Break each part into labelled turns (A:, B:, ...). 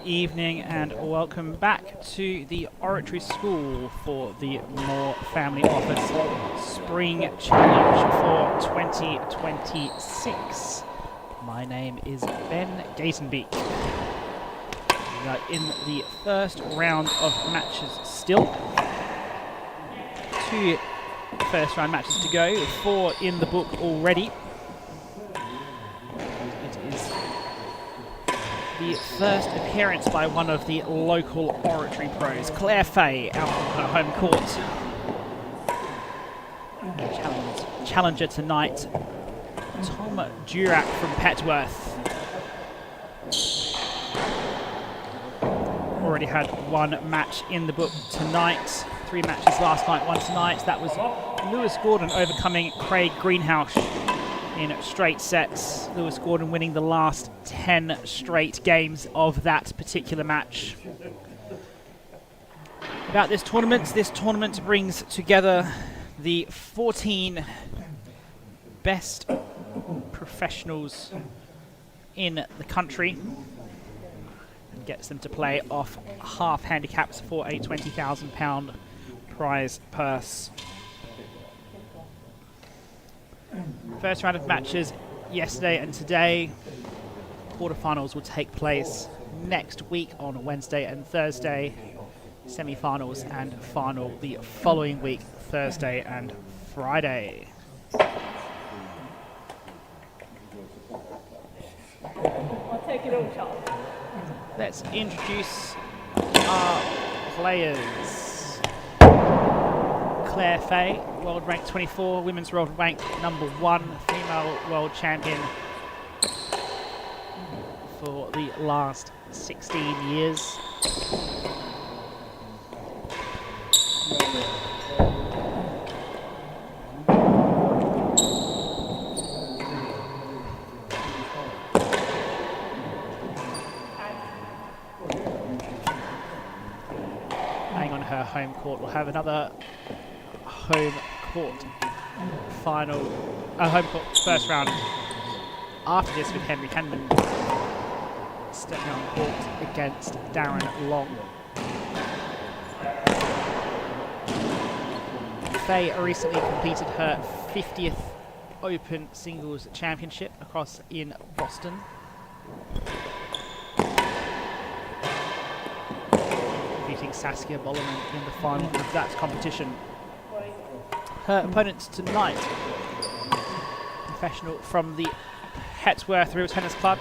A: evening and welcome back to the Oratory School for the Moore Family Office Spring Challenge for 2026. My name is Ben Gatenbeek. We are in the first round of matches still. 2 first round matches to go, 4 in the book already. It is the first appearance by one of the local oratory pros, Claire Fahey, out on her home court. Challenger tonight, Tom Durack from Petworth. Already had 1 match in the book tonight. 3 matches last night, 1 tonight. That was Lewis Gordon overcoming Craig Greenhouse in straight sets. Lewis Gordon winning the last 10 straight games of that particular match. About this tournament brings together the 14 best professionals in the country and gets them to play off half handicaps for a £20,000 prize purse. First round of matches yesterday and today. Quarterfinals will take place next week on Wednesday and Thursday. Semi-finals and final the following week, Thursday and Friday.
B: I'll take it all, Charles.
A: Let's introduce our players. Claire Fahey, world rank 24, women's world rank number 1, female world champion for the last 16 years. Playing on her home court, we'll have another home court final, home court first round after this with Henry Henman stepping on court against Darren Long. Faye recently completed her 50th Open Singles Championship across in Boston. Beating Saskia Bollerman in the final of that competition. Her opponents tonight, professional from the Hetworth River Tennis Club.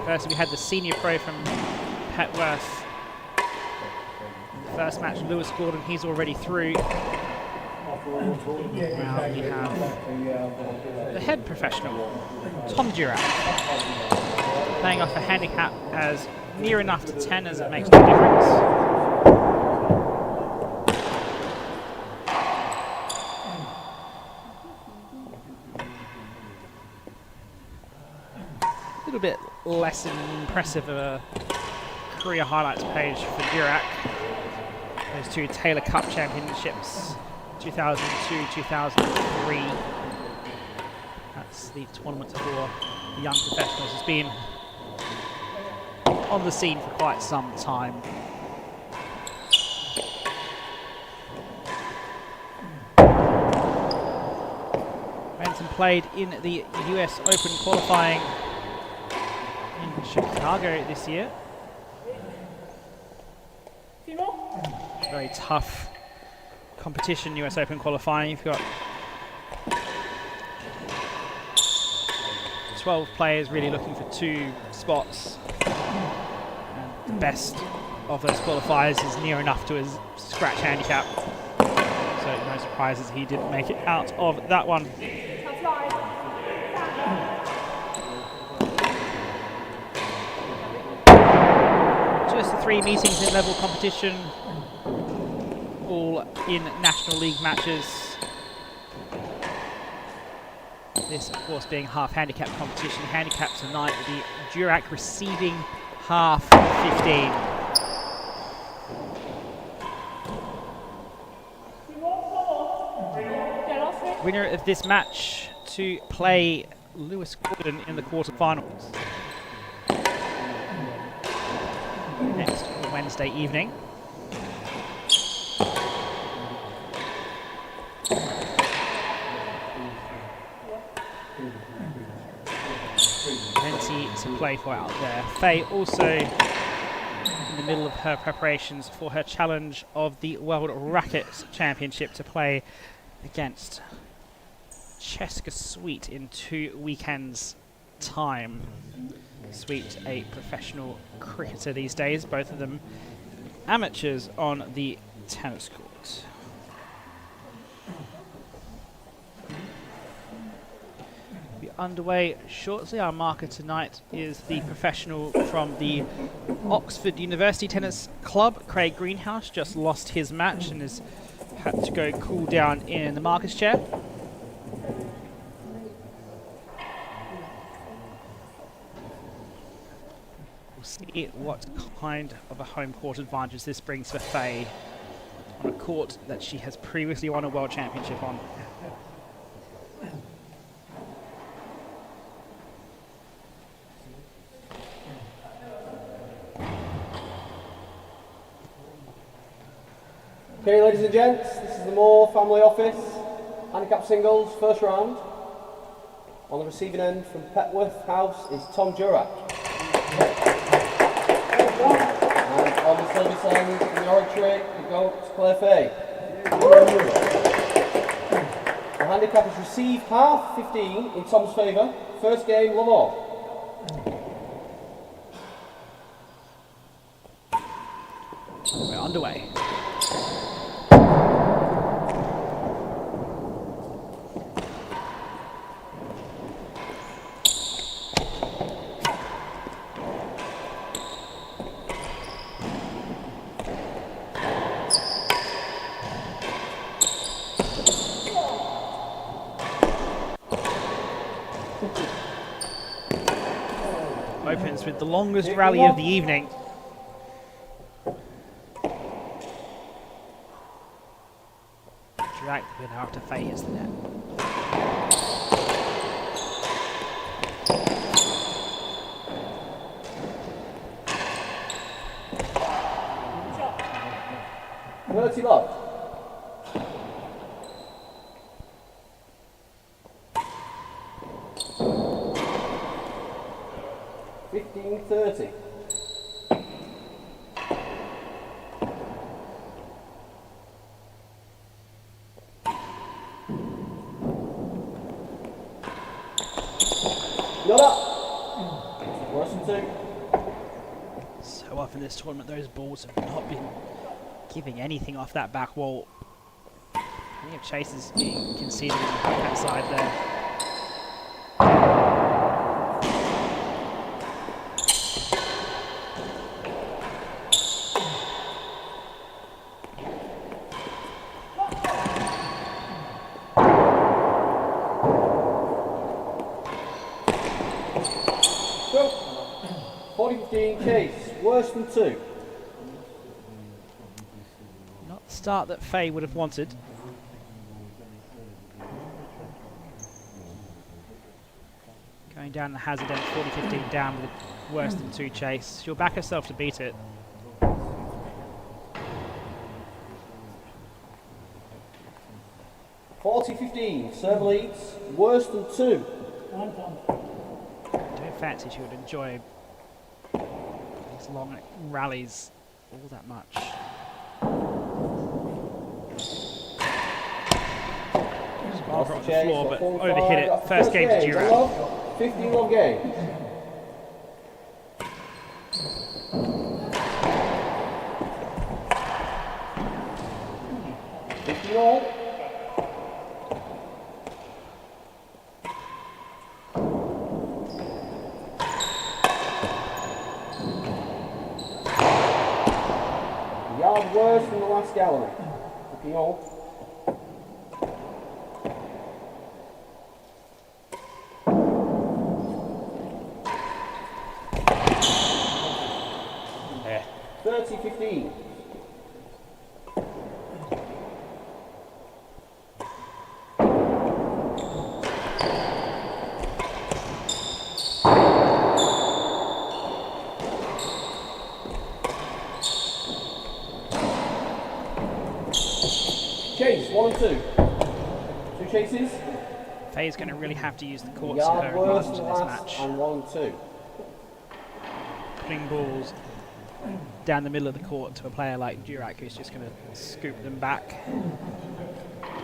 A: First we had the senior pro from Hetworth. In the first match, Lewis Gordon, he's already through. Now we have the head professional, Tom Durack, playing off a handicap as near enough to 10 as it makes no difference. A little bit less impressive of a career highlights page for Durack. Those 2 Taylor Cup championships, 2002, 2003. That's the tournament for the young professionals. Has been on the scene for quite some time. Benson played in the US Open qualifying in Chicago this year. Very tough competition, US Open qualifying. You've got 12 players really looking for 2 spots. And the best of those qualifiers is near enough to his scratch handicap. So no surprises he didn't make it out of that one. Just the 3 meetings in level competition, all in National League matches. This, of course, being half handicap competition. Handicap tonight, the Durack receiving half 15. Winner of this match to play Lewis Gordon in the quarterfinals. next Wednesday evening. Plenty to play for out there. Fahey also in the middle of her preparations for her challenge of the World Racket Championship to play against Cheska Sweet in 2 weekends' time. Sweet, a professional cricketer these days, both of them amateurs on the tennis court. Be underway shortly. Our marker tonight is the professional from the Oxford University Tennis Club. Craig Greenhouse just lost his match and has had to go cool down in the marker's chair. We'll see what kind of a home court advantage this brings for Fahey on a court that she has previously won a world championship on.
C: Okay, ladies and gents, this is the Moore family office. Handicap singles, first round. On the receiving end from Petworth House is Tom Durack. And on the service end from the Oratory, we go to Claire Fahey. The handicap has received half 15 in Tom's favour. First game, love all.
A: We're underway. Opens with the longest rally of the evening. Durack the winner after Fahey hits the net.
C: Penalty love. $15.30. Got up. Worse than 2.
A: So often in this tournament, those balls have not been giving anything off that back wall. Plenty of chases being conceded on the backhand side there.
C: Go. 40-15 case, worse than 2.
A: Not the start that Fahey would have wanted. Going down the hazard end, 40-15 down with a worse than 2 chase. She'll back herself to beat it.
C: $40-15, serve leads, worse than 2.
A: Don't fancy she would enjoy these long rallies all that much. Barbara on the floor, but overhit it. First game to Durack.
C: 15 love game. All. Yard worse than the last gallery. Looking all.
A: Yeah.
C: 30-15. Chase, 1 and 2. 2 chases.
A: Fahey's going to really have to use the courts to
C: Yard
A: her
C: worse
A: advantage
C: than
A: in this
C: last
A: match.
C: and 1 and 2.
A: Putting balls down the middle of the court to a player like Durack, who's just going to scoop them back,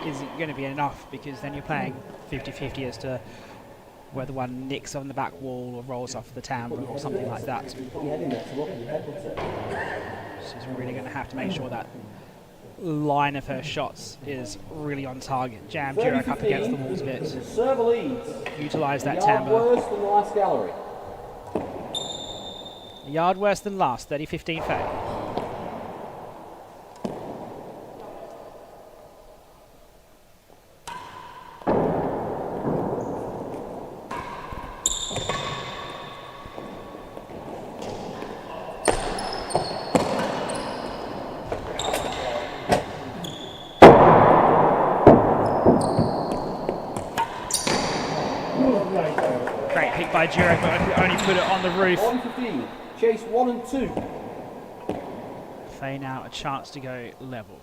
A: isn't going to be enough, because then you're playing 50-50 as to whether one nicks on the back wall or rolls off the timbre or something like that.
C: Put your head in there to look at your head, what's it?
A: She's really going to have to make sure that line of her shots is really on target. Jam Durack up against the walls a bit.
C: Server leads.
A: Utilise that
C: Yard
A: timbre.
C: worse than the last gallery.
A: A yard worse than last, 30-15 Fahey. Great pick by Durack, but only put it on the roof.
C: 1-15. Chase 1 and 2.
A: Fahey now a chance to go level.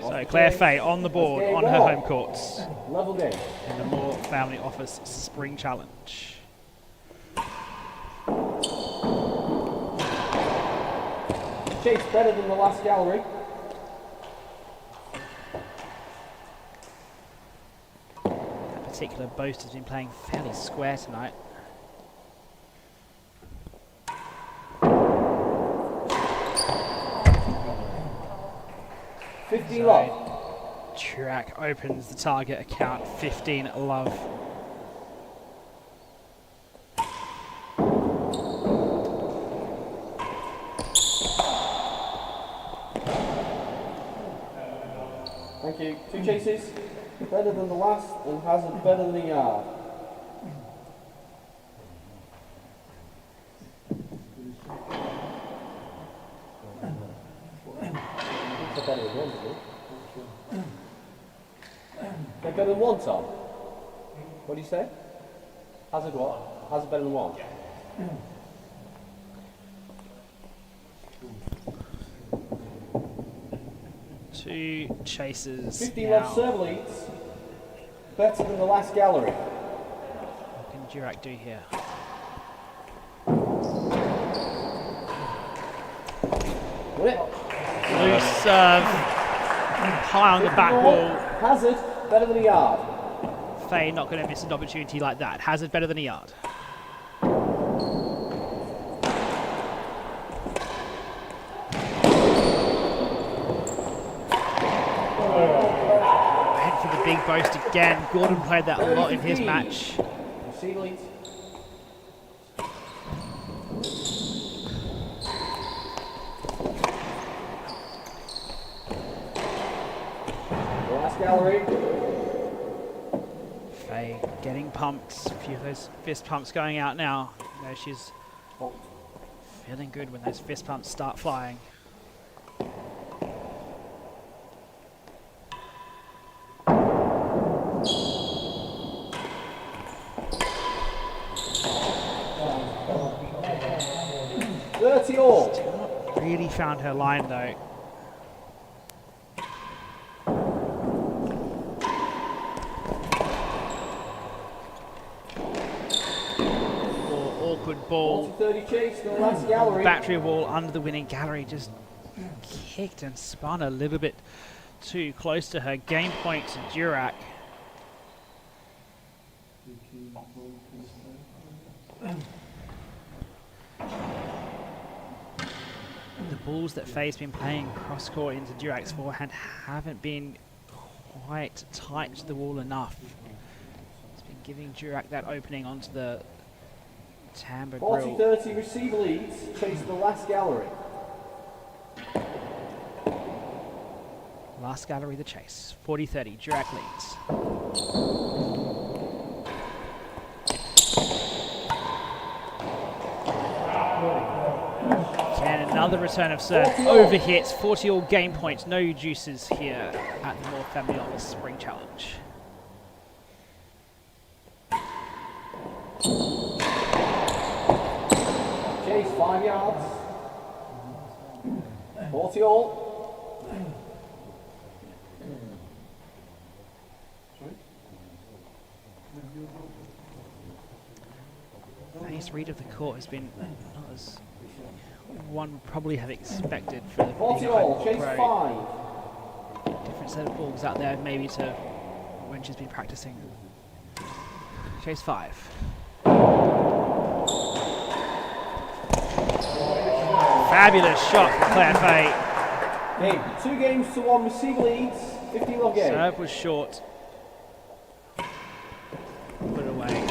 A: So Claire Fahey on the board on her home courts
C: Level game.
A: in the Moore Family Office Spring Challenge.
C: Chase better than the last gallery.
A: That particular boast has been playing fairly square tonight.
C: So, 15 love.
A: Durack opens the target account, 15 love.
C: Thank you. 2 chases. Better than the last and Hazard better than a yard. They're better than 1, isn't it? They're better than 1, Tom? What do you say? Hazard what? Hazard better than 1?
A: Two chases
C: 15
A: now.
C: love serve leads. Better than the last gallery.
A: What can Durack do here?
C: Win it.
A: Loose serve, high on the back wall.
C: Hazard better than a yard.
A: Fahey not going to miss an opportunity like that. Hazard better than a yard. Went for the big boast again. Gordon played that a lot in his match.
C: Receive leads. Last gallery.
A: Fahey getting pumped. A few of those fist pumps going out now. You know, she's feeling good when those fist pumps start flying.
C: All.
A: Still not really found her line though. Awkward ball.
C: 40-30 chase, the last gallery.
A: Battery wall under the winning gallery, just kicked and spun a little bit too close to her. Game point to Durack. The balls that Fahey's been playing cross-court into Durack's forehand haven't been quite tight to the wall enough. It's been giving Durack that opening onto the timbre grill.
C: 40-30 receive leads, chase the last gallery.
A: Last gallery the chase. 40-30, Durack leads. Again, another return of serve. Overhit, 40-all game point. No juices here at the Moore Family Office Spring Challenge.
C: Chase chase, 5 yards. 40 all.
A: Fahey's read of the court has been not as one would probably have expected for the
C: 40 all, chase 5.
A: Different set of balls out there maybe to when she's been practicing. Chase 5. Fabulous shot from Claire Fahey.
C: Game 2 games to 1, receive leads, 15 love game.
A: Serve was short. Put it away.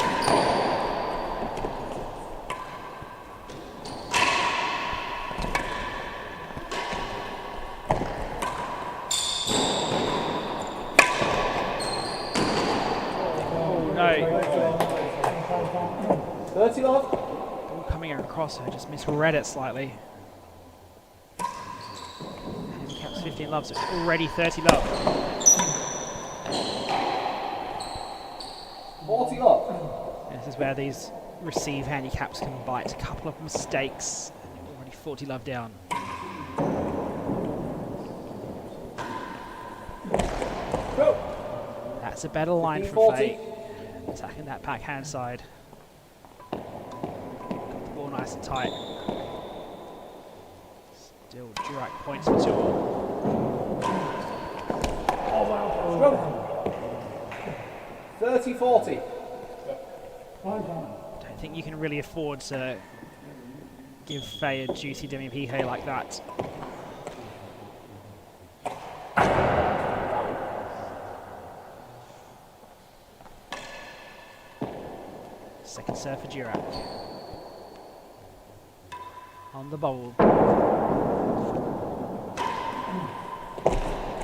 A: Oh no.
C: 30 love.
A: Ball coming across her, just misread it slightly. Handicaps 15 love, so it's already 30 love.
C: 40 love.
A: This is where these receive handicaps can bite. A couple of mistakes, and you're already 40 love down.
C: Go.
A: That's a better line from Fahey. Attacking that backhand side. Got the ball nice and tight. Still Durack points for 2 all.
C: Go. 30-40.
A: Don't think you can really afford to give Fahey a juicy demi-piqué like that. Second serve for Durack. On the bowl.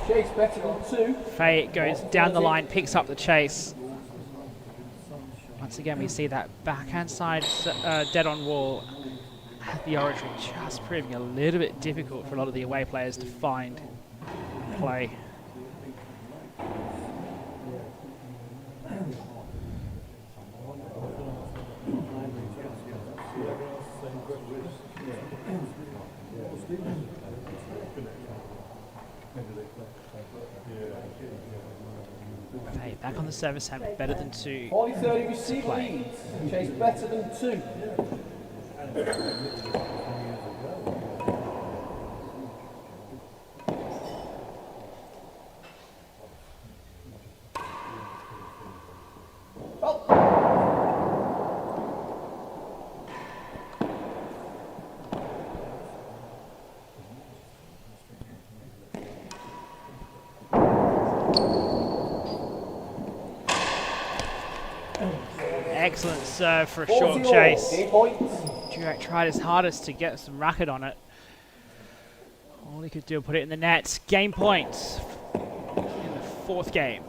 C: Chase better than 2.
A: Fahey goes down the line, picks up the chase. Once again, we see that backhand side dead on wall at the Oratory, just proving a little bit difficult for a lot of the away players to find and play. Fahey back on the service hand, better than 2.
C: 40-30 receive leads. Chase better than 2.
A: Excellent serve for a short chase.
C: Points.
A: Durack tried his hardest to get some racket on it. All he could do was put it in the net. Game points in the 4th game.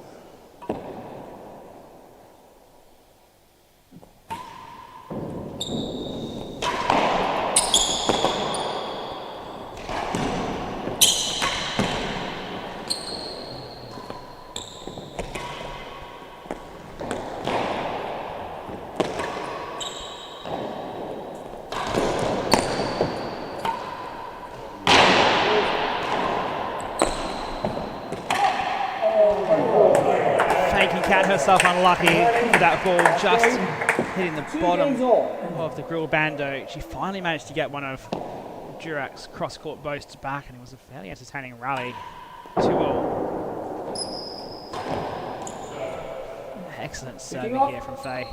A: Count herself unlucky for that ball just hitting the bottom of the grill bando. She finally managed to get one of Durack's cross-court boasts back, and it was a fairly entertaining rally. 2 all. Excellent serving here from Fahey.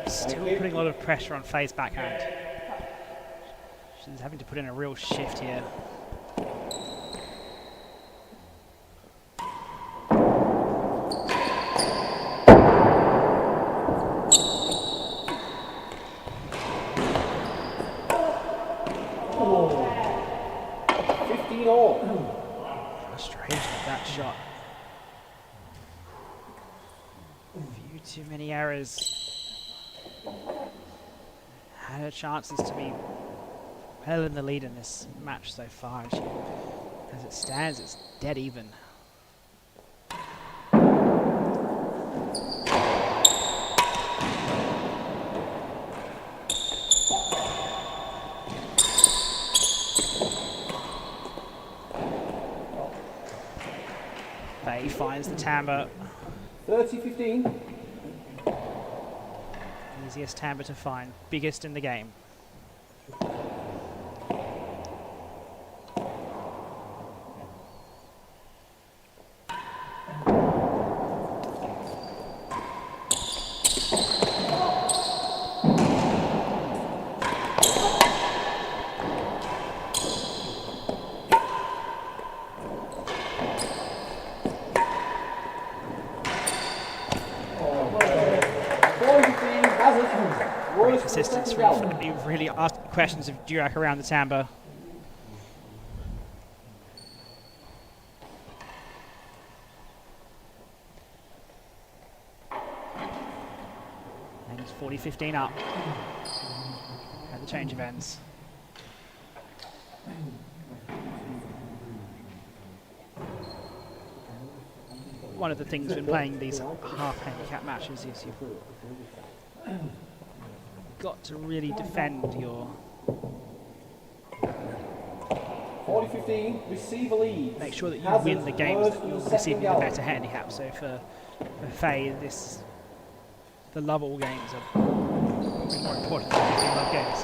A: Still putting a lot of pressure on Fahey's backhand. She's having to put in a real shift here. too many errors. Had her chances to be well in the lead in this match so far. As it stands, it's dead even. Fahey finds the timbre.
C: 30-15.
A: Easiest timbre to find, biggest in the game. Assistance from really asking questions of Durack around the timbre. And it's 40-15 up at the change of ends. One of the things when playing these half-handicap matches is you've got to really defend your
C: 40-15, receive a lead.
A: Make sure that you win the games that you're receiving the better handicap. So for Fahey, the love all games are more important than the love games.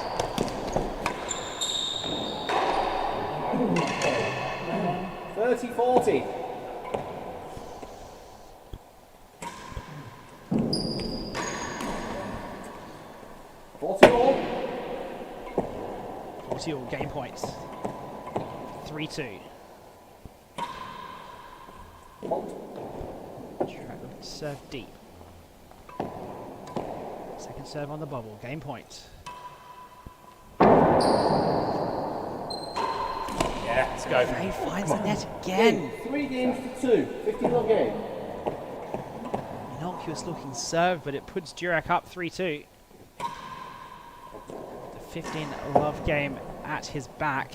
C: 30-40. All game points. 3-2. Serve deep. Second serve on the bubble. Game point. Yeah, let's go.
A: Fahey finds the net again.
C: 3 games to 2. 15-0 game.
A: Innocuous looking serve, but it puts Durack up 3-2. 15 love game at his back.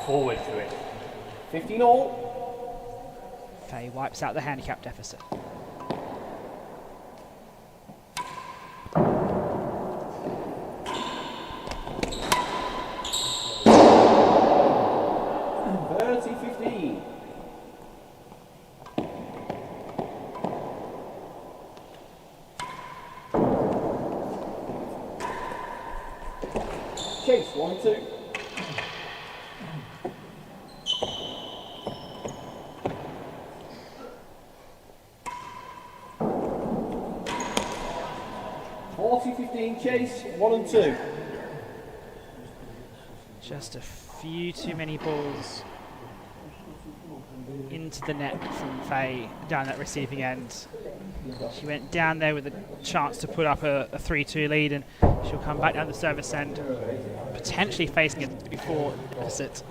C: Forward to it. 15-0.
A: Fahey wipes out the handicap deficit.
C: Chase, 1-2. Chase, 1-2.
A: Just a few too many balls into the net from Fahey down that receiving end. She went down there with a chance to put up a 3-2 lead, and she'll come back down the service end, potentially facing it before deficit.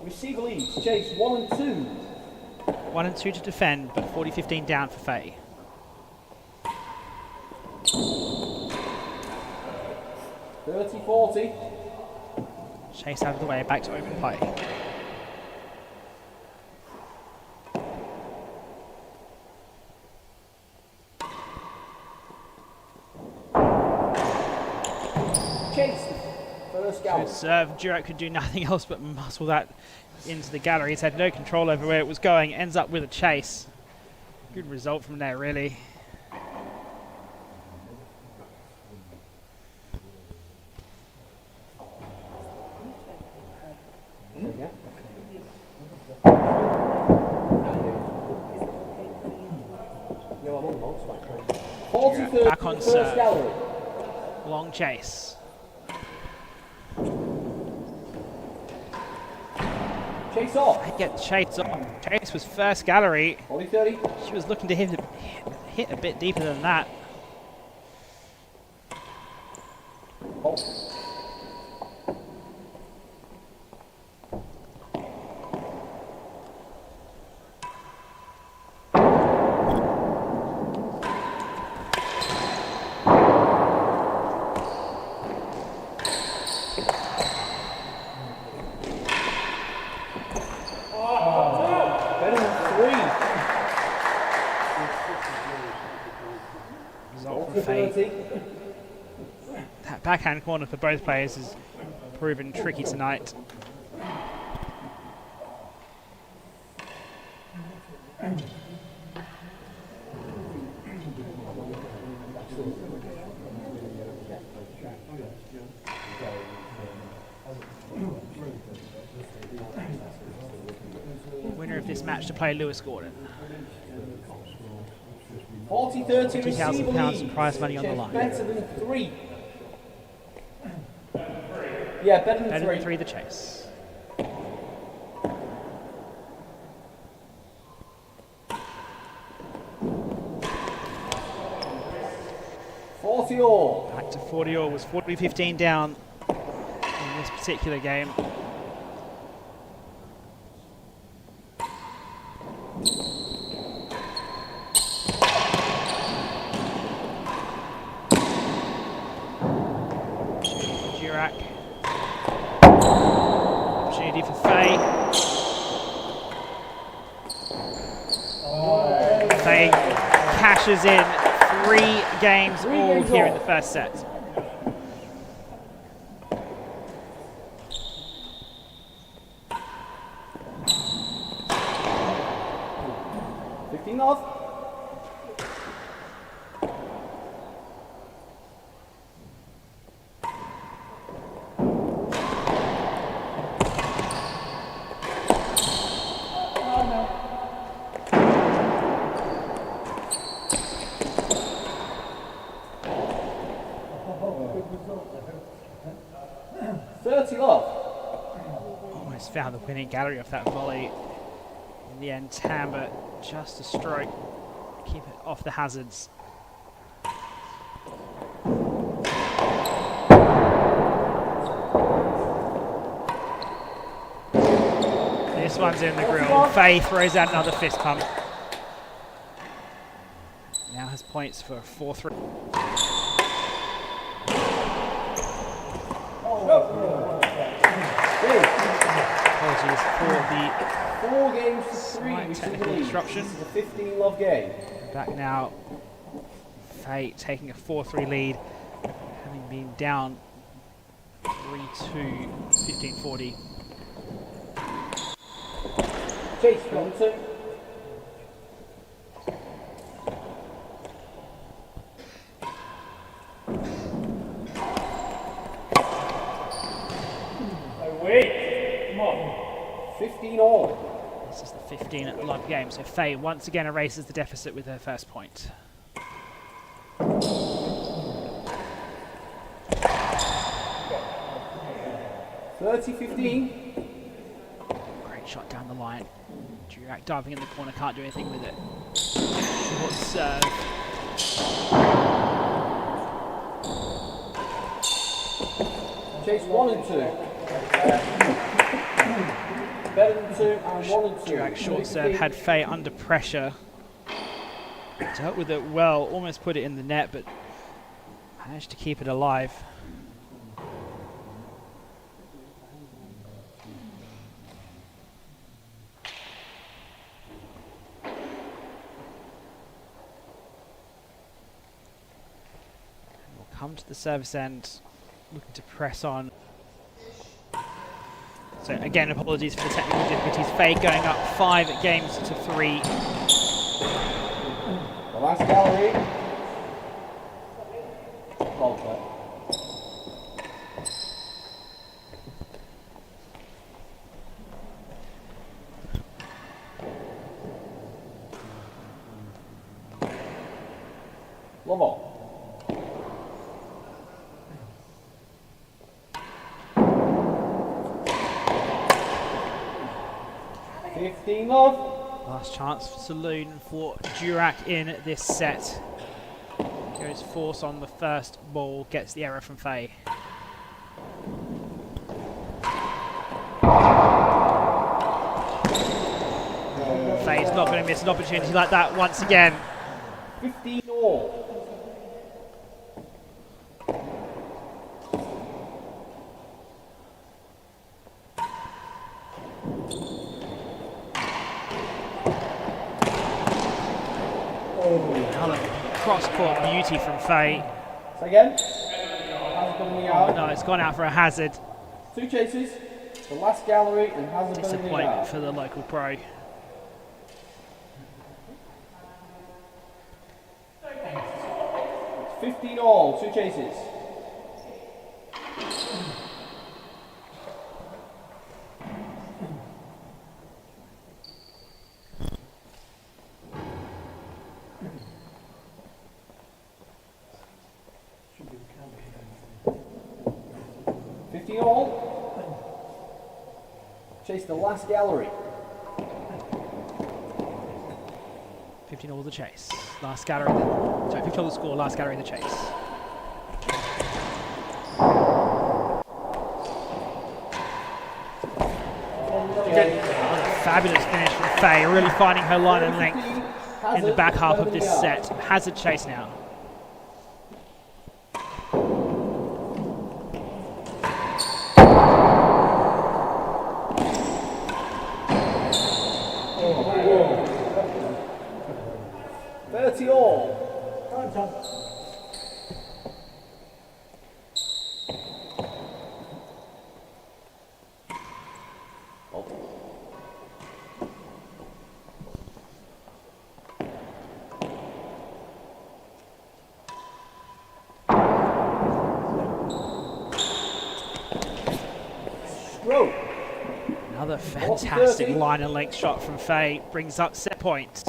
C: Receive leads. Chase 1-2.
A: 1-2 to defend, but 40-15 down for Fahey.
C: $30-40.
A: Chase out of the way, back to open play.
C: Chase. First goal.
A: Good serve. Durack could do nothing else but muscle that into the gallery. He's had no control over where it was going. Ends up with a chase. Good result from there, really. Back on serve. Long chase.
C: Chase off.
A: They get Chase off. Chase was first gallery.
C: 40-30.
A: She was looking to hit a bit deeper than that.
C: Oh.
A: That backhand corner for both players has proven tricky tonight. Winner of this match to play Lewis Gordon.
C: 40-30
A: £2,000 in prize money on the line.
C: Better than 3. Yeah, better than 3.
A: Better than 3 the chase.
C: $40
A: Back to 40-all, was 40-15 down in this particular game. Durack. Opportunity for Fahey. Fahey cashes in 3 games all here in the first set.
C: off.
A: Almost found the winning gallery off that volley. In the end, Tamba just a stroke. Keep it off the hazards. This one's in the grill. Fahey throws out another fist pump. Now has points for 4-3. Apologies for the
C: 4 games to 3,
A: slight technical disruption.
C: This is a 15-love game.
A: Back now, Fahey taking a 4-3 lead, having been down 3-2, 15-40.
C: Chase, 1-2.
B: Wait, come on.
C: 15-all.
A: This is the 15-love game, so Fahey once again erases the deficit with her first point.
C: 30-15.
A: Great shot down the line. Durack diving in the corner, can't do anything with it. Short serve.
C: Chase 1 and 2. Better than 2 and 1 and 2.
A: Durack short serve had Fahey under pressure. Dealt with it well, almost put it in the net, but managed to keep it alive. We'll come to the service end, looking to press on. So again, apologies for the technical difficulties. Fahey going up 5 games to 3.
C: The last gallery. Well played. Love. 15 love.
A: Last chance for Saloon for Durack in this set. Goes force on the first ball, gets the error from Fahey. Fahey's not going to miss an opportunity like that once again.
C: 15 all.
A: Another cross-court beauty from Fahey.
C: Say again. Hazard coming out.
A: No, it's gone out for a hazard.
C: 2 chases. The last gallery and Hazard burning
A: Disappointment
C: out.
A: for the local pro.
C: It's 15 all. 2 chases. Chase the last gallery.
A: 15 all the chase. Last gallery. Sorry, 15 all the score. Last gallery the chase. Another fabulous finish from Fahey. Really finding her line and length in the back half of this set. Hazard chase now. Another fantastic line and length shot from Fahey brings up set point.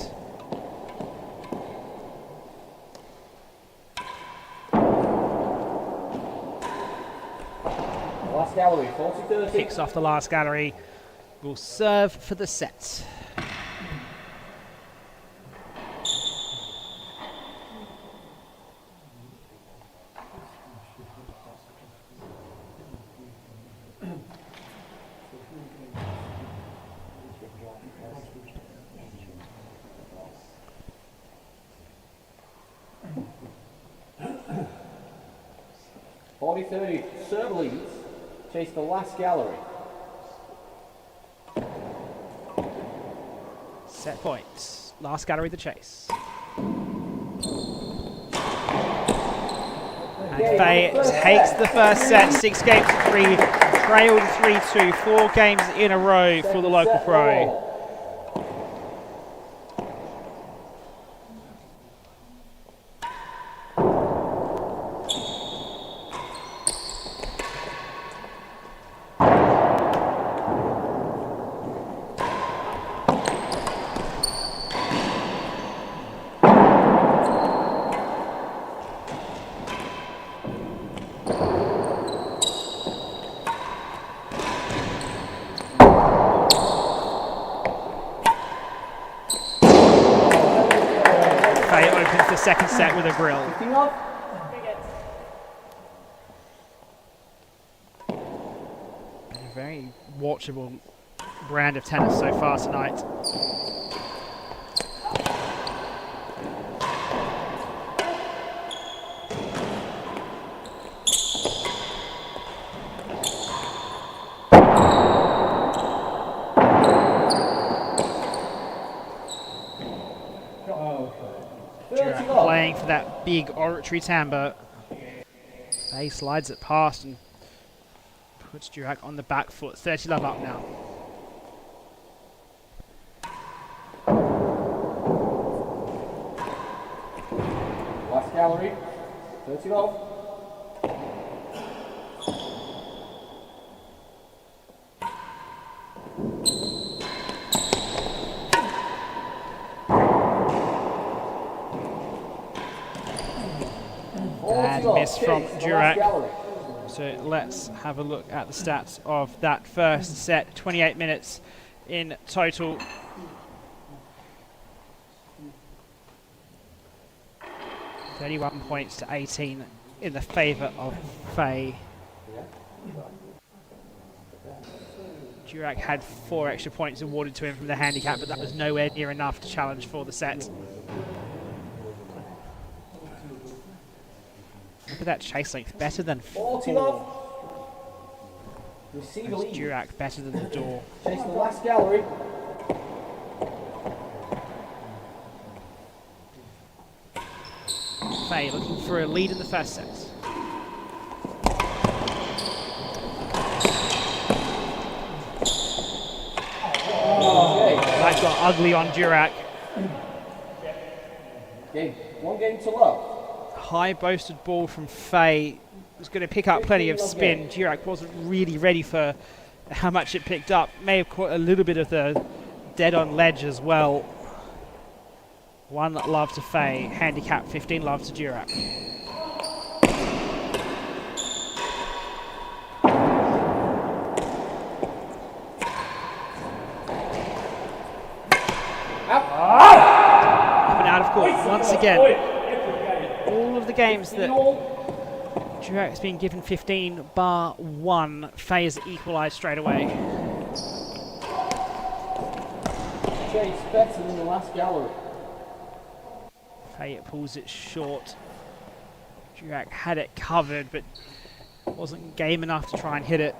C: Last gallery, 40-30.
A: Picks off the last gallery. Will serve for the set.
C: Serve leads. Chase the last gallery.
A: Set point. Last gallery the chase. And Fahey takes the first set, 6 games to 3, trailed 3-2, 4 games in a row for the local pro. Second set with a grill. A very watchable brand of tennis so far tonight. Playing for that big oratory timbre. Fahey slides it past and puts Durack on the back foot. 30 love up now.
C: Last gallery, 30 love.
A: Bad miss from Durack. So let's have a look at the stats of that first set. 28 minutes in total. £31 points to 18 in the favour of Fahey. Durack had 4 extra points awarded to him from the handicap, but that was nowhere near enough to challenge for the set. Look at that chase length, better than 4.
C: Receive a lead.
A: Durack better than the door.
C: Chase the last gallery.
A: Fahey looking for a lead in the first set. That got ugly on Durack.
C: One game to love.
A: High boasted ball from Fahey. Was going to pick up plenty of spin. Durack wasn't really ready for how much it picked up. May have caught a little bit of the dead on ledge as well. 1 love to Fahey. Handicap 15 love to Durack. Up and out of court once again. All of the games that Durack's been given 15 bar 1. Fahey has equalised straight away.
C: Chase better than the last gallery.
A: Fahey pulls it short. Durack had it covered, but wasn't game enough to try and hit it.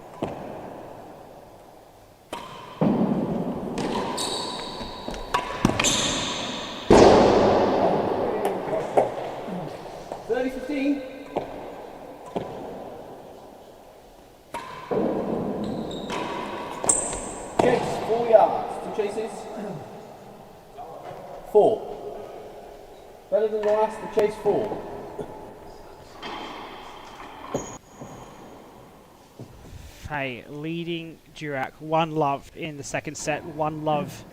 C: Chase, 4 yards. 2 chases. 4. Better than the last, the chase 4.
A: Fahey leading Durack 1 love in the second set, 1 love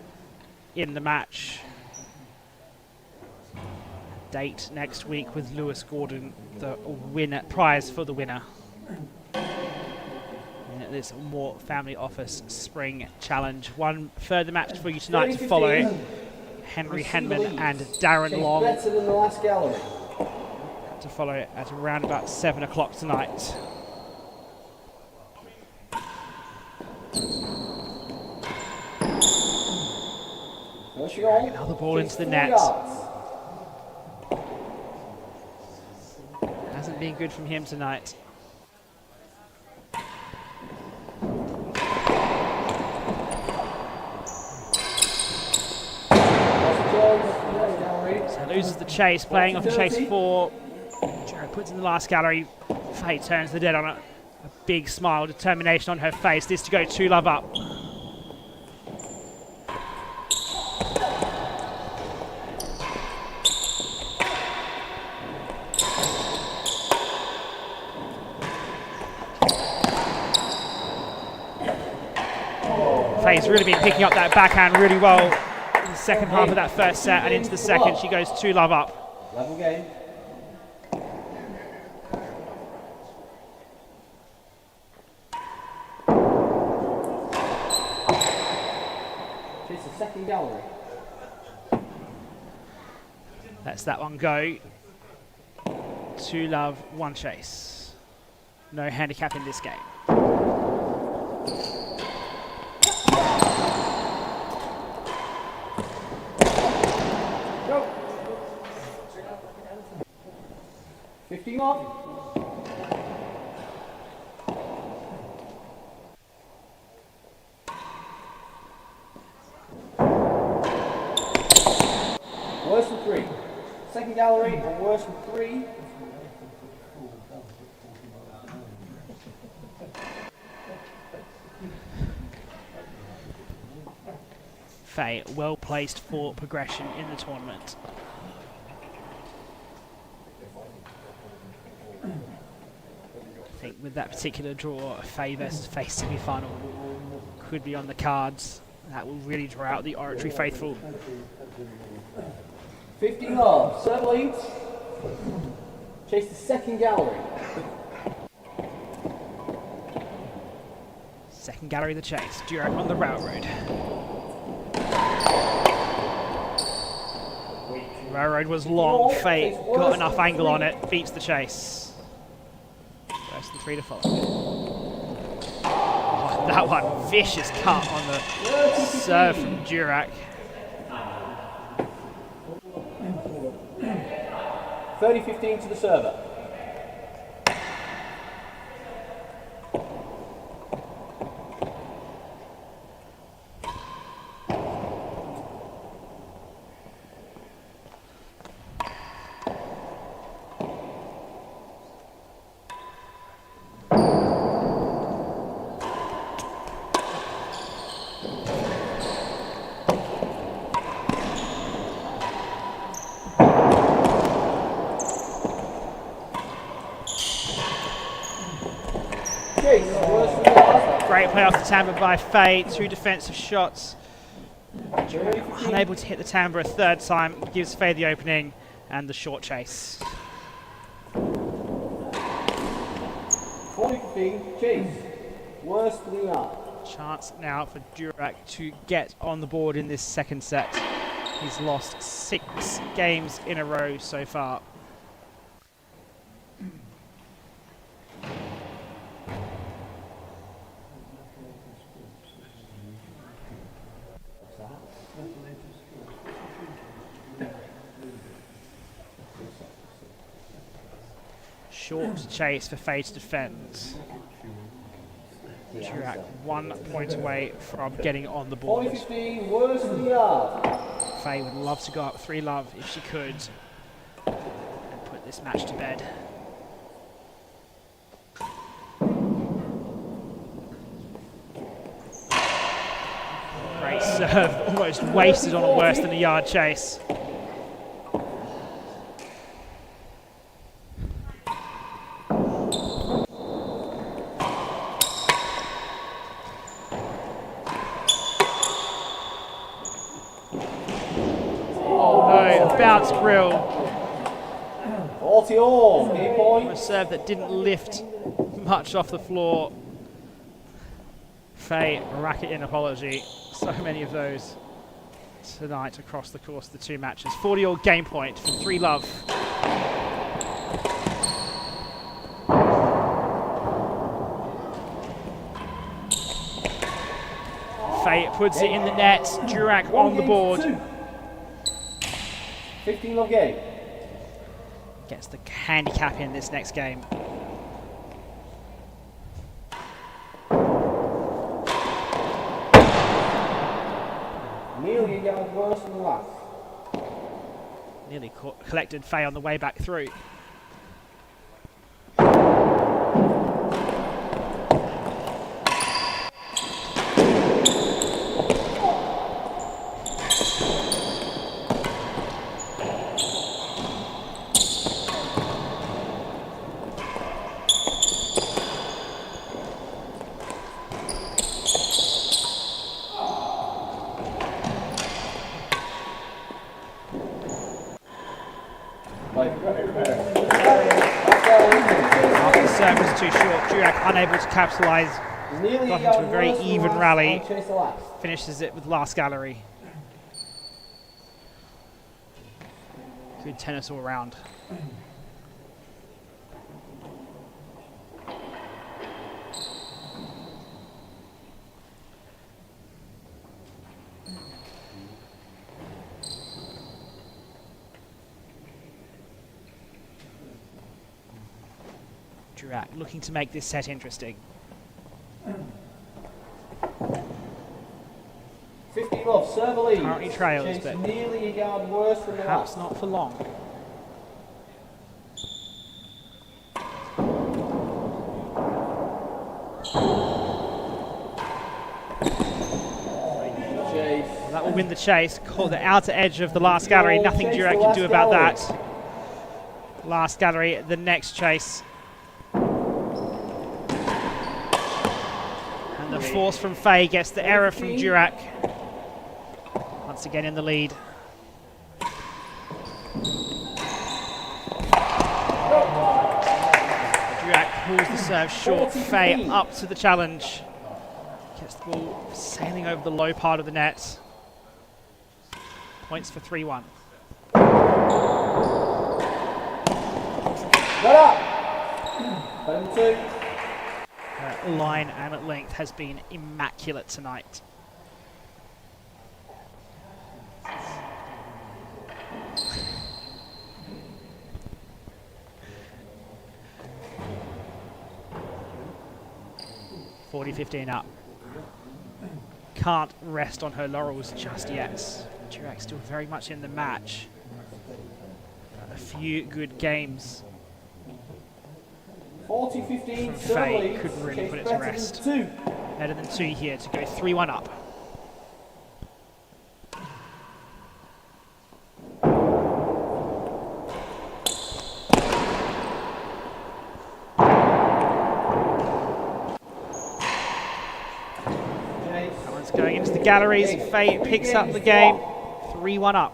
A: in the match. Date next week with Lewis Gordon, the winner prize for the winner. In this Moore Family Office Spring Challenge. 1 further match for you tonight to follow. Henry Henman and Darren Long
C: Better than the last gallery.
A: to follow at around about 7 o'clock tonight. Another ball into the net. Hasn't been good from him tonight. So loses the chase, playing off chase 4. Jared puts in the last gallery. Fahey turns the dead on it. A big smile, determination on her face. This to go 2 love up. Fahey's really been picking up that backhand really well in the second half of that first set, and into the second she goes 2 love up.
C: Level game. Chase the second gallery.
A: Lets that one go. 2 love, 1 chase. No handicap in this game.
C: Go. 15 off. Worse than 3. Second gallery or worse than 3.
A: Fahey well placed for progression in the tournament. I think with that particular draw, a Fahey versus Fahey semi-final could be on the cards. That will really draw out the Oratory faithful.
C: 15 love. Serve leads. Chase the second gallery.
A: Second gallery of the chase. Durack on the railroad. Railroad was long. Fahey got enough angle on it. Beats the chase. Worse than 3 to follow. Oh, that one. Vicious cut on the serve from Durack.
C: 30-15 to the server.
A: Great play off the timbre by Fahey. 2 defensive shots. Unable to hit the timbre a third time. Gives Fahey the opening and the short chase.
C: 40-15, chase. Worse than the art.
A: Chance now for Durack to get on the board in this second set. He's lost 6 games in a row so far. Short chase for Fahey to defend. Durack 1 point away from getting on the board.
C: 40-15, worse than the art.
A: Fahey would love to go up 3-love if she could and put this match to bed. Great serve, almost wasted on a worse than a yard chase. Bounce grill.
C: 40 all, key point.
A: A serve that didn't lift much off the floor. Fahey, racket in apology. So many of those tonight across the course of the 2 matches. 40 all game point for 3-love. Fahey puts it in the net. Durack on the board.
C: 15-love game.
A: Gets the handicap in this next game.
C: Nearly a yard worse than the last.
A: Nearly collected Fahey on the way back through. After the serve was too short, Durack unable to capitalise. Got into a very even rally. Finishes it with last gallery. Good tennis all round. Durack looking to make this set interesting.
C: 50-love, serve lead.
A: Currently trails,
C: Chase
A: but
C: nearly a yard worse than the
A: perhaps
C: last.
A: not for long. Well, that will win the chase. Caught the outer edge of the last gallery. Nothing Durack can do about that. Last gallery, the next chase. And the force from Fahey gets the error from Durack. Once again in the lead. Durack pulls the serve short. Fahey up to the challenge. Gets the ball sailing over the low part of the net. Points for 3-1.
C: Got up. Bottom 2.
A: Her line and length has been immaculate tonight. (40-15) up. Can't rest on her laurels just yet. Durack still very much in the match. A few good games
C: 40-15.
A: from Fahey could really put it to rest. Better than 2 here to go 3-1 up. That one's going into the galleries. Fahey picks up the game. 3-1 up.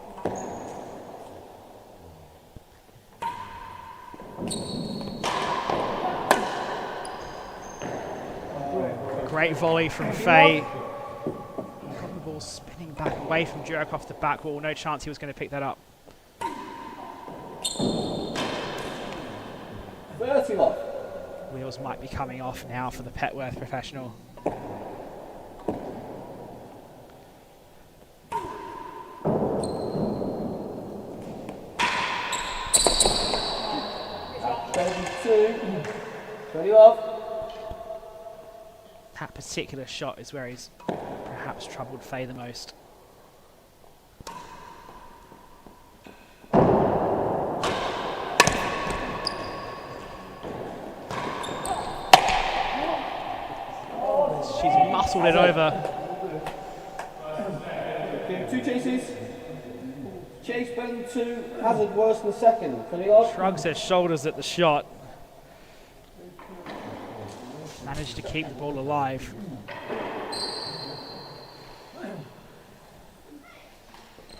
A: Great volley from Fahey. Got the ball spinning back away from Durack off the back wall. No chance he was going to pick that up.
C: 30 love.
A: Wheels might be coming off now for the Petworth professional. That particular shot is where he's perhaps troubled Fahey the most. She's muscled it over.
C: Okay, 2 chases. Chase better than 2. Hazard worse than the second. Can he off?
A: Shrugs her shoulders at the shot. Managed to keep the ball alive.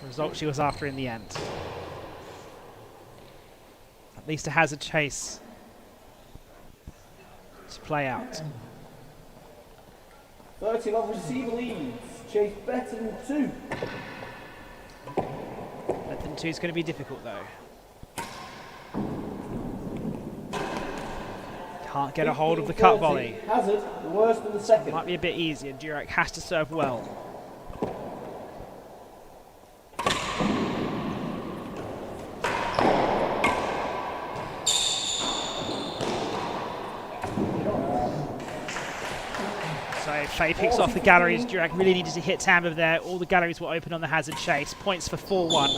A: The result she was after in the end. At least a hazard chase to play out.
C: 30 love receiver leads. Chase better than 2.
A: Better than 2 is going to be difficult though. Can't get a hold of the cut volley.
C: Hazard worse than the second.
A: Might be a bit easier. Durack has to serve well. So Fahey picks off the galleries. Durack really needed to hit Tambo there. All the galleries were open on the hazard chase. Points for 4-1.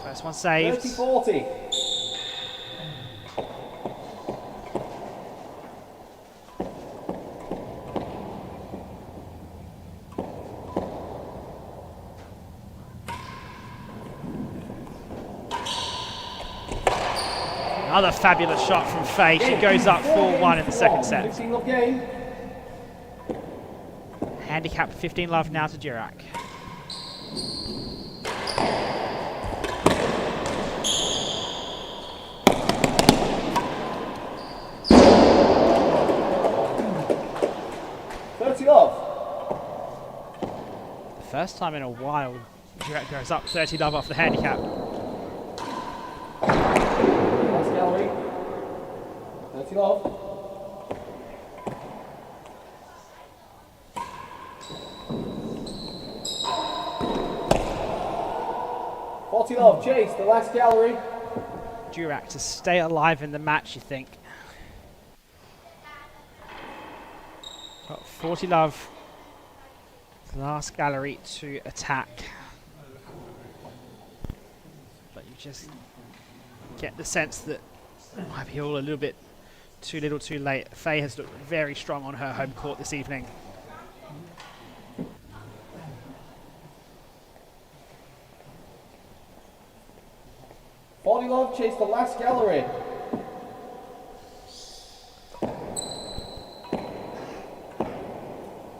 A: First one saved.
C: 30-40.
A: Another fabulous shot from Fahey. She goes up 4-1 in the second set.
C: 15 love game.
A: Handicap 15 love now to Durack. First time in a while, Durack goes up 30 love off the handicap.
C: Last gallery. 30 love. Love, chase, the last gallery.
A: Durack to stay alive in the match, you think. Got 40 love. Last gallery to attack. But you just get the sense that it might be all a little bit too little too late. Fahey has looked very strong on her home court this evening.
C: Love, chase the last gallery.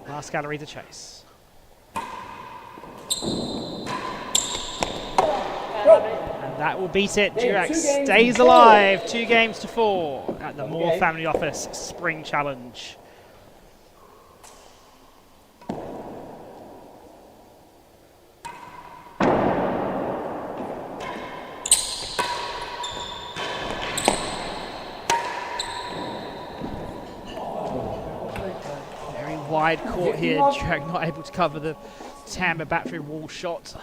A: Last gallery to chase. And that will beat it. Durack stays alive. 2 games to 4 at the Moore Family Office Spring Challenge. wide court here. Durack not able to cover the Tampa battery wall shot.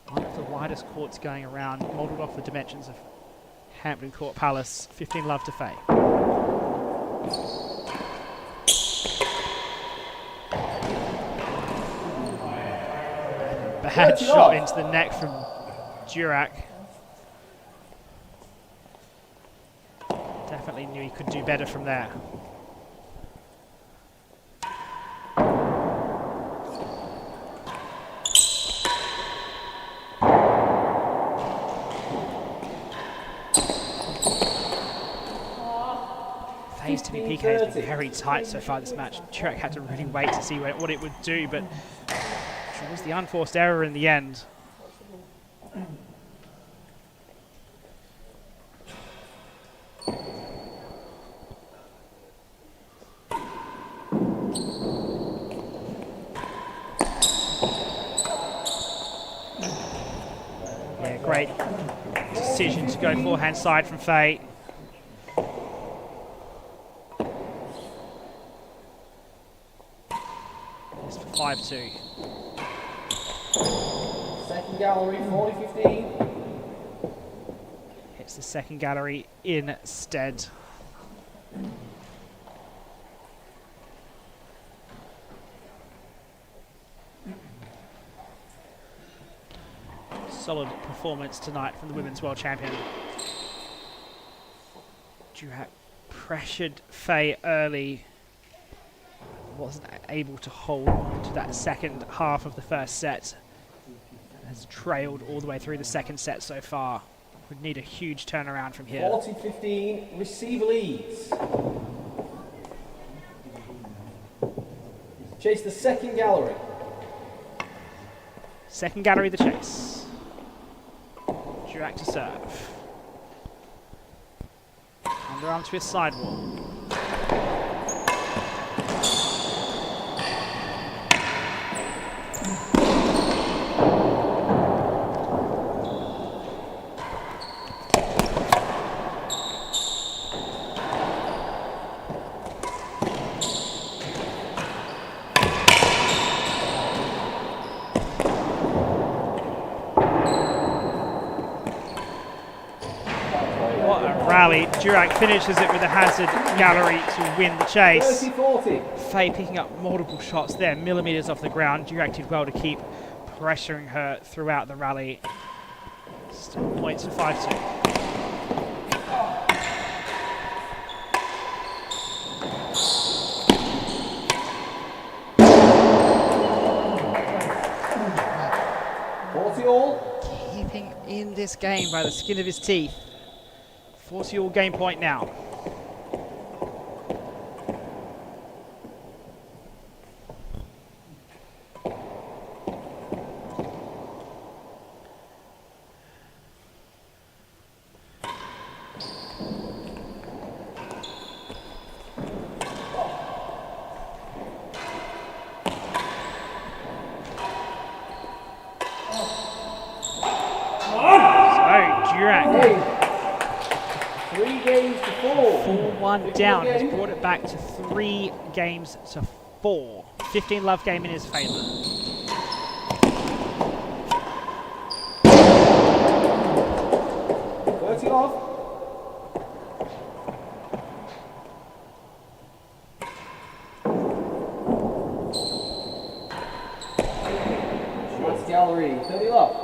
A: One of the widest courts going around, modelled off the dimensions of Hampton Court Palace. 15 love to Fahey. Bad shot into the neck from Durack. Definitely knew he could do better from there. Fahey's to PK has been very tight so far this match. Durack had to really wait to see what it would do, but it was the unforced error in the end. Yeah, great decision to go forehand side from Fahey. It's for 5-2.
C: Second gallery, 40-15.
A: Hits the second gallery instead. Solid performance tonight from the women's world champion. Durack pressured Fahey early. Wasn't able to hold on to that second half of the first set. Has trailed all the way through the second set so far. Would need a huge turnaround from here.
C: 40-15, receiver leads. Chase the second gallery.
A: Second gallery the chase. Durack to serve. Underarm to his sidewall. Rally. Durack finishes it with a hazard gallery to win the chase.
C: 30-40.
A: Fahey picking up multiple shots there, millimetres off the ground. Durack did well to keep pressuring her throughout the rally. Still points for 5-2. Keeping in this game by the skin of his teeth. 40-all game point now. Durack. 4-1 down. Has brought it back to 3 games to 4. 15 love game in his favour.
C: Gallery, 30 love.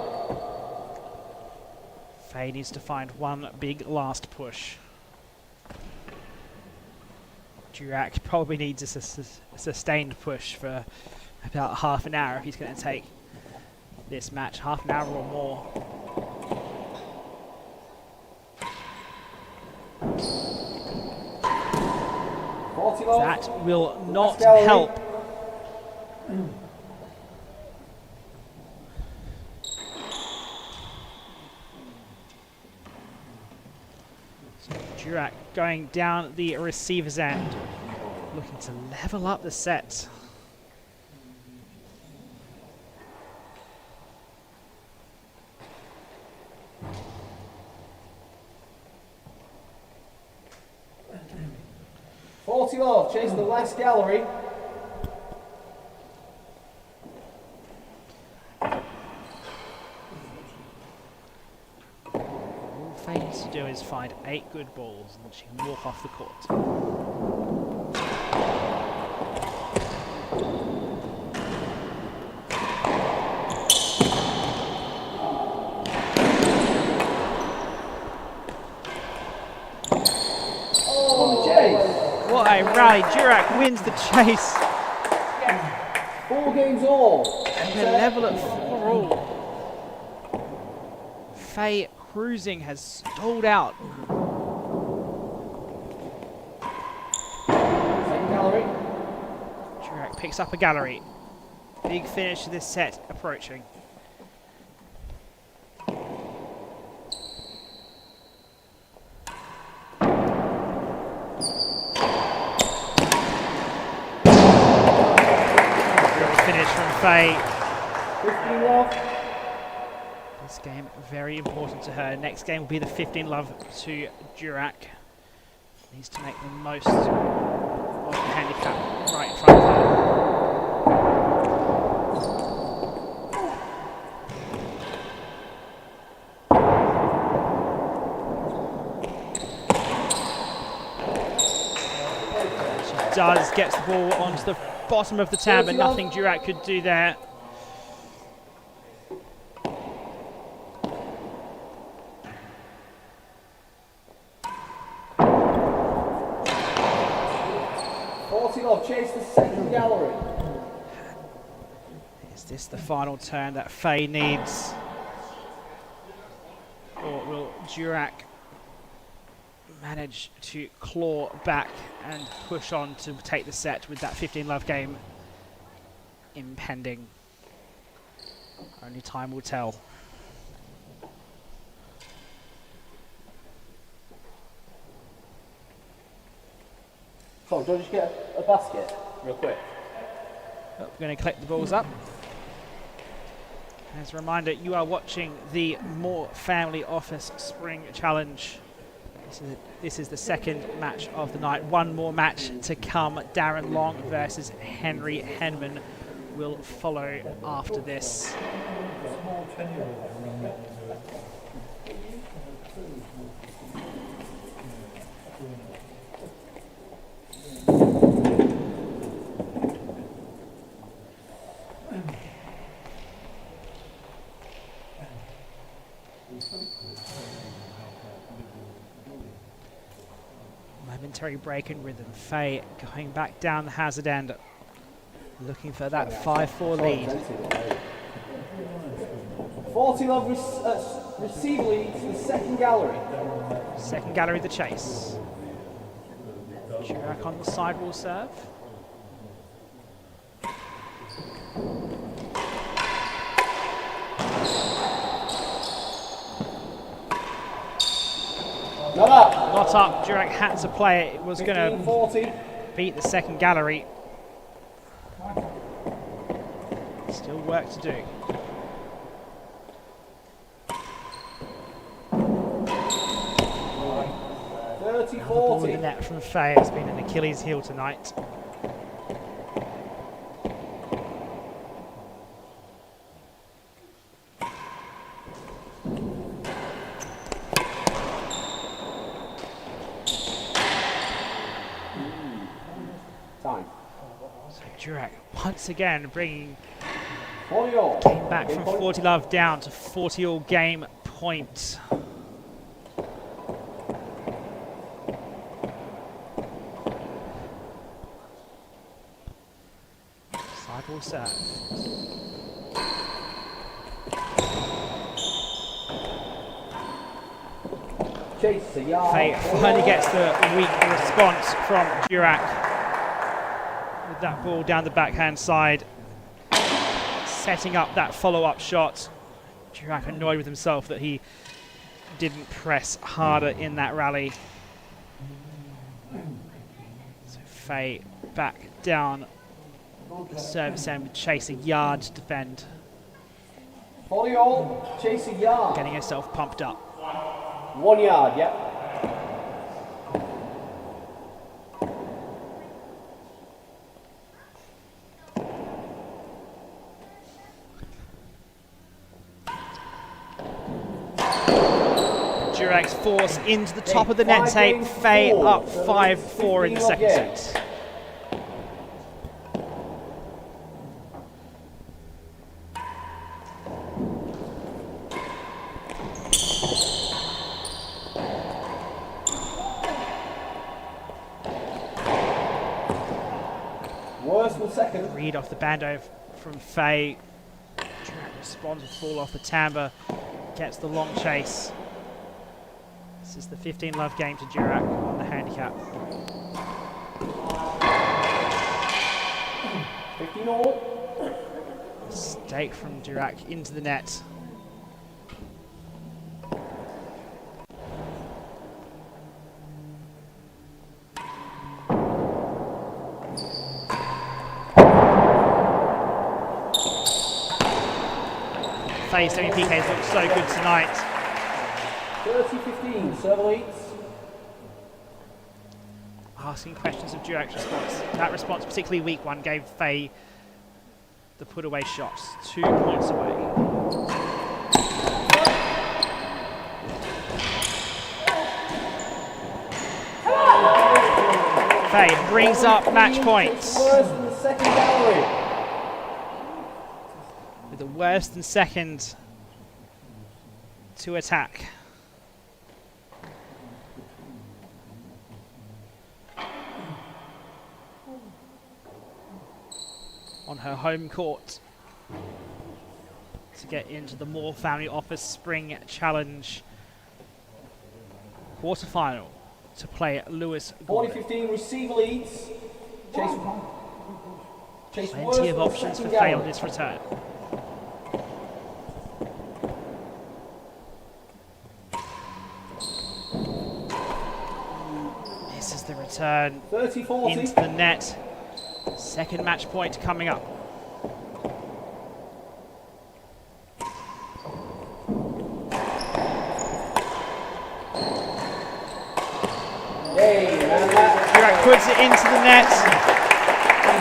A: Fahey needs to find one big last push. Durack probably needs a sustained push for about half an hour if he's going to take this match. Half an hour or more. That will not help. Durack going down the receiver's end, looking to level up the set.
C: Chase the last gallery.
A: Fahey needs to do is find 8 good balls and then she can walk off the court. What a rally. Durack wins the chase.
C: 4 games all.
A: And they're level at 4 all. Fahey cruising has stalled out.
C: Second gallery.
A: Durack picks up a gallery. Big finish to this set approaching. Finish from Fahey.
C: 15 love.
A: This game very important to her. Next game will be the 15 love to Durack. Needs to make the most of the handicap right in front of her. She does, gets the ball onto the bottom of the tab, but nothing Durack could do there.
C: Chase the second gallery.
A: Is this the final turn that Fahey needs? Or will Durack manage to claw back and push on to take the set with that 15 love game impending? Only time will tell.
C: Tom, do you want to just get a basket real quick?
A: We're going to collect the balls up. As a reminder, you are watching the Moore Family Office Spring Challenge. This is the second match of the night. One more match to come. Darren Long versus Henry Henman will follow after this. Momentary break in rhythm. Fahey going back down the hazard end, looking for that 5-4 lead.
C: 40 love receive lead to the second gallery.
A: Second gallery the chase. Durack on the sidewall serve. Not up. Durack had to play it. It was going to beat the second gallery. Still work to do.
C: 30-40.
A: The net from Fahey has been an Achilles heel tonight.
C: Time.
A: So Durack once again bringing
C: 40 all.
A: game back from 40 love down to 40 all game point. Sidewall serve.
C: Chase a yard.
A: Fahey finally gets the weak response from Durack with that ball down the backhand side, setting up that follow-up shot. Durack annoyed with himself that he didn't press harder in that rally. So Fahey back down the service end with Chase a yard to defend.
C: 40 all. Chase a yard.
A: Getting herself pumped up.
C: 1 yard, yep.
A: Durack's force into the top of the net tape. Fahey up 5-4 in the second set.
C: Worse than second.
A: Read off the bando from Fahey. Durack responds with ball off the timbre. Gets the long chase. This is the 15-love game to Durack on the handicap.
C: 15-all.
A: Stake from Durack into the net. Fahey's semi-PKs look so good tonight.
C: 30-15, serve leads.
A: Asking questions of Durack's response. That response, particularly weak one, gave Fahey the put-away shot. 2 points away. Fahey brings up match points.
C: Worse than the second gallery.
A: With the worse than second to attack. On her home court to get into the Moore Family Office Spring Challenge quarterfinal to play Lewis Gordon.
C: 40-15, receive leads. Chase
A: Plenty of options for Fahey on this return. This is the return
C: 30-40.
A: into the net. Second match point coming up. Durack puts it into the net.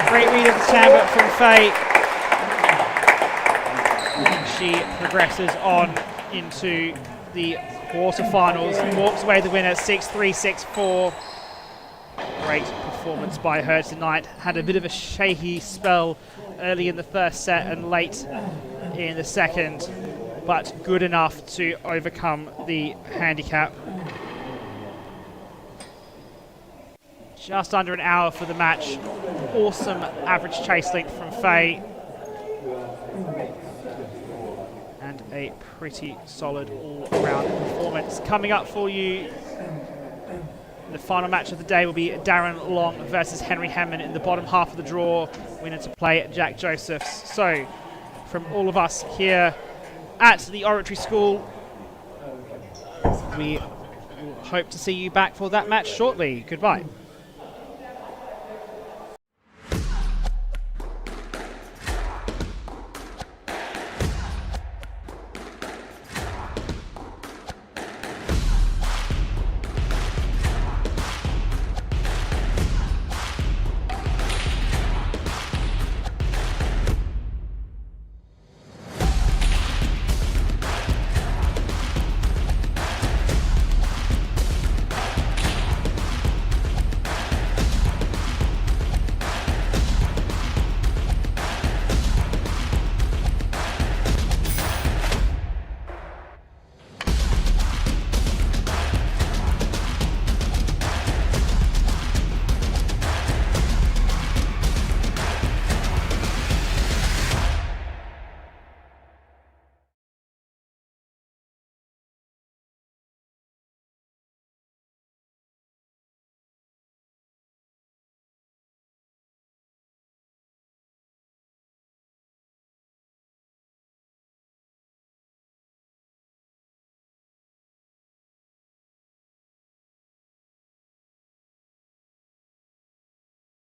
A: Great read of the timbre from Fahey. She progresses on into the quarterfinals and walks away the winner 6-3, 6-4. Great performance by her tonight. Had a bit of a shaky spell early in the first set and late in the second, but good enough to overcome the handicap. Just under an hour for the match. Awesome average chase length from Fahey. And a pretty solid all-round performance. Coming up for you, the final match of the day will be Darren Long versus Henry Hammond in the bottom half of the draw. Winner to play Jack Josephs. So, from all of us here at the Oratory School, we will hope to see you back for that match shortly. Goodbye.